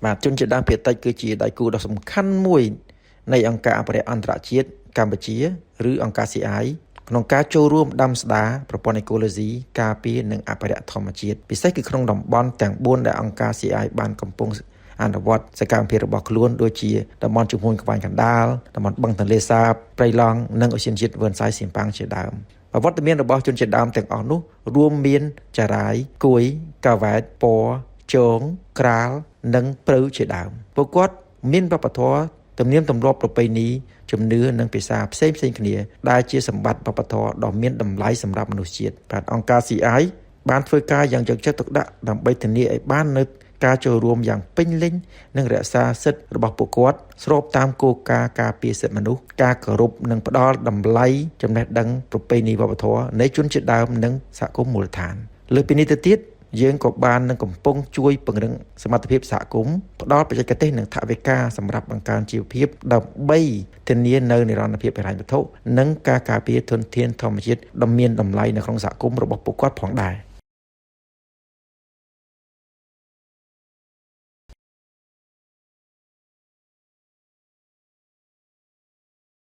បាទជនជាតិដើមភាគតិចគឺជាដៃគូដ៏សំខាន់មួយនៃអង្គការអភិរក្សអន្តរជាតិកម្ពុជាឬអង្គការ CI ក្នុងការចូលរួមដាំស្ដារប្រព័ន្ធអេកូឡូស៊ីការពារនិងអភិរក្សធម្មជាតិពិសេសគឺក្នុងតំបន់ទាំង4ដែលអង្គការ CI បានកំពុងអនុវត្តសកម្មភាពរបស់ខ្លួនដូចជាតំបន់ជំនួញក្បែរកណ្ដាលតំបន់បឹងទន្លេសាបព្រៃឡង់និងឧទ្យានជាតិវ៉ឺនសាយសៀមប៉ាងជាដើមវត្តមានរបស់ជនជាតិដើមទាំងអស់នោះរួមមានចារាយគួយកាវ៉ែតពរជងក្រាលនិងព្រៅជាដើមពួកគាត់មានវប្បធម៌ទំនៀមទម្លាប់ប្រពៃណីជំនឿនិងភាសាផ្សេងគ្នាដែលជាសម្បត្តិវប្បធម៌ដ៏មានតម្លៃសម្រាប់មនុស្សជាតិបាទអង្គការ CI បានធ្វើការយ៉ាងយកចិត្តទុកដាក់ដើម្បីធានាឲ្យបាននូវការចូលរួមយ៉ាងពេញលេញនិងរក្សាសិទ្ធិរបស់ពួកគាត់ស្របតាមគោលការណ៍ការពារសិទ្ធិមនុស្សការគោរពនិងផ្ដល់តម្លៃចំណេះដឹងប្រពៃណីវប្បធម៌នៃជនជាតិដើមនិងសហគមន៍មូលដ្ឋានលើពីនេះទៅទៀតយើងក៏បាននឹងកំពុងជួយពង្រឹងសមត្ថភាពសហគមន៍ផ្ដល់បច្ចេកទេសនិងថវិកាសម្រាប់បង្កើនជីវភាពដើម្បីធានានូវនិរន្តរភាពហិរញ្ញវត្ថុនិងការការពារធនធានធម្មជាតិដ៏មានតម្លៃនៅក្នុងសហគមន៍របស់ពួកគាត់ផងដែរ